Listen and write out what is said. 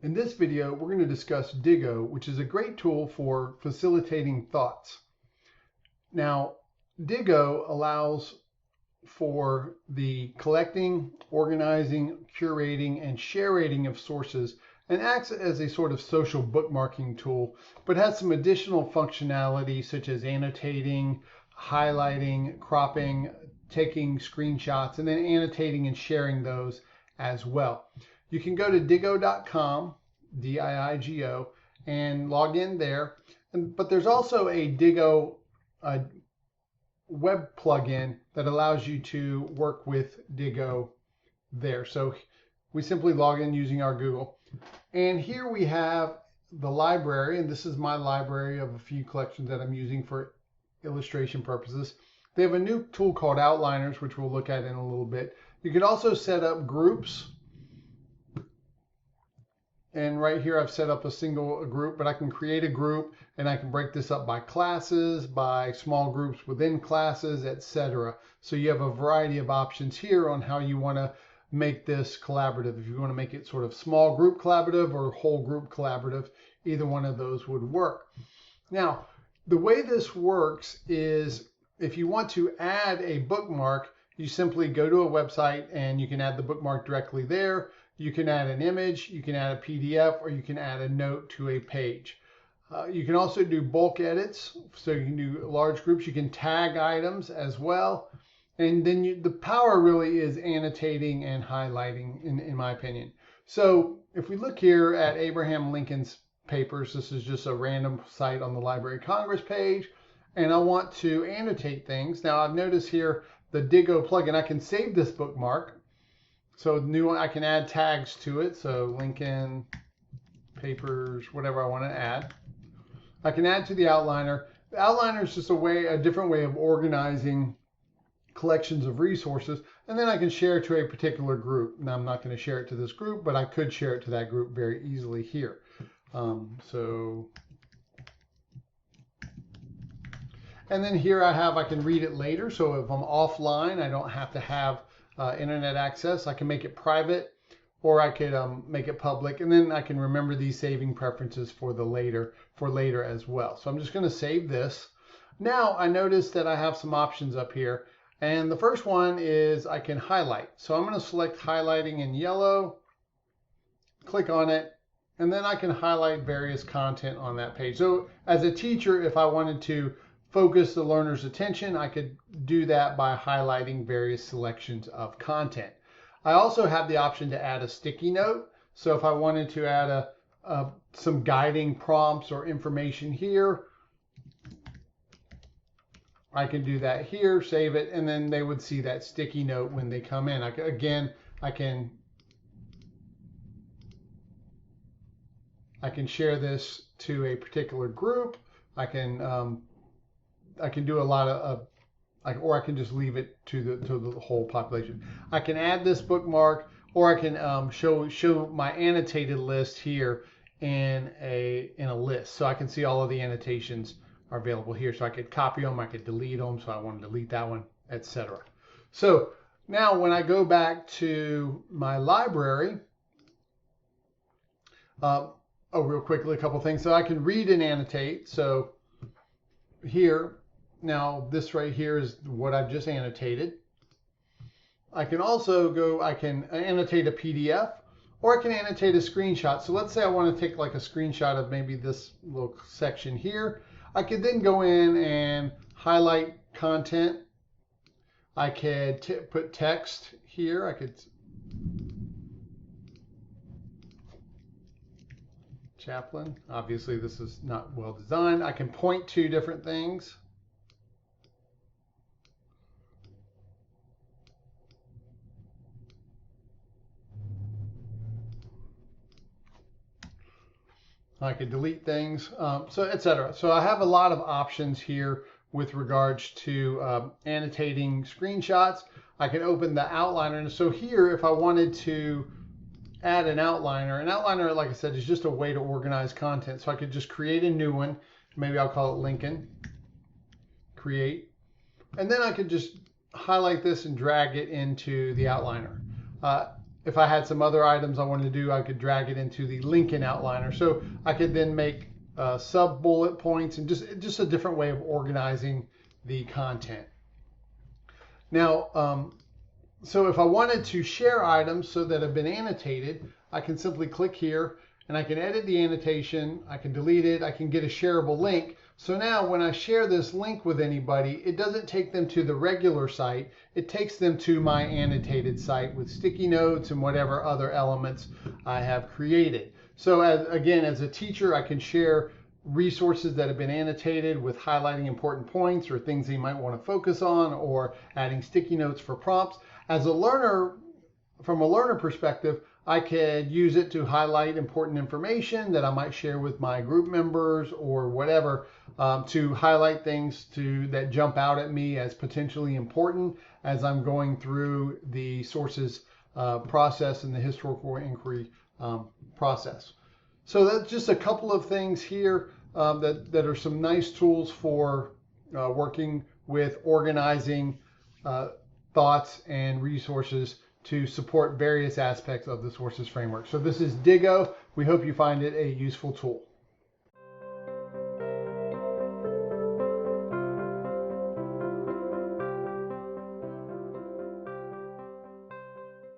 In this video, we're going to discuss Diigo, which is a great tool for facilitating thoughts. Now, Diigo allows for the collecting, organizing, curating, and sharing of sources and acts as a sort of social bookmarking tool, but has some additional functionality such as annotating, highlighting, cropping, taking screenshots, and then annotating and sharing those as well. You can go to diigo.com, D-I-I-G-O, and log in there. But there's also a Diigo web plugin that allows you to work with Diigo there. So we simply log in using our Google. And here we have the library, and this is my library of a few collections that I'm using for illustration purposes. They have a new tool called Outliners, which we'll look at in a little bit. You can also set up groups. And right here, I've set up a single group, but I can create a group and I can break this up by classes, by small groups within classes, etc. So you have a variety of options here on how you want to make this collaborative. If you want to make it sort of small group collaborative or whole group collaborative, either one of those would work. Now, the way this works is if you want to add a bookmark, you simply go to a website and you can add the bookmark directly there. You can add an image, you can add a PDF, or you can add a note to a page. You can also do bulk edits, so you can do large groups. You can tag items as well. And then the power really is annotating and highlighting, in my opinion. So if we look here at Abraham Lincoln's papers, this is just a random site on the Library of Congress page, and I want to annotate things. Now I've noticed here the Diigo plugin, I can save this bookmark. So new one, I can add tags to it. So Lincoln, papers, whatever I want to add. I can add to the outliner. The outliner is just a different way of organizing collections of resources. And then I can share to a particular group. Now I'm not going to share it to this group, but I could share it to that group very easily here. And then here I can read it later. So if I'm offline, I don't have to have internet access. I can make it private, or I could make it public, and then I can remember these saving preferences for later as well. So I'm just going to save this. Now I notice that I have some options up here, and the first one is I can highlight. So I'm going to select highlighting in yellow, click on it, and then I can highlight various content on that page. So as a teacher, if I wanted to focus the learner's attention, I could do that by highlighting various selections of content. I also have the option to add a sticky note. So if I wanted to add some guiding prompts or information here, I can do that here, save it, and then they would see that sticky note when they come in. I can share this to a particular group. I can do a lot of, or I can just leave it to the whole population. I can add this bookmark, or I can show my annotated list here in a list. So I can see all of the annotations are available here. So I could copy them, I could delete them. So I want to delete that one, etc. So now when I go back to my library, real quickly, a couple things. So I can read and annotate. So here, now this right here is what I've just annotated. I can also I can annotate a PDF, or I can annotate a screenshot. So let's say I want to take like a screenshot of maybe this little section here. I could then go in and highlight content. I could put text here. I could Chaplain. Obviously, this is not well designed. I can point to different things. I could delete things, so etc. So I have a lot of options here with regards to annotating screenshots. I can open the outliner. And so here, if I wanted to add an outliner, like I said, is just a way to organize content. So I could just create a new one. Maybe I'll call it Lincoln. Create. And then I could just highlight this and drag it into the outliner. if I had some other items I wanted to do, I could drag it into the Lincoln outliner. So I could then make sub bullet points and just a different way of organizing the content. Now, so if I wanted to share items so that have been annotated, I can simply click here and I can edit the annotation, I can delete it, I can get a shareable link. So now when I share this link with anybody, it doesn't take them to the regular site, it takes them to my annotated site with sticky notes and whatever other elements I have created. So again, as a teacher, I can share resources that have been annotated with highlighting important points or things you might want to focus on, or adding sticky notes for prompts. As a learner, from a learner perspective, I could use it to highlight important information that I might share with my group members or whatever, to highlight things that jump out at me as potentially important as I'm going through the sources process and the historical inquiry process. So that's just a couple of things here that are some nice tools for working with organizing thoughts and resources to support various aspects of the sources framework. So this is Diigo. We hope you find it a useful tool.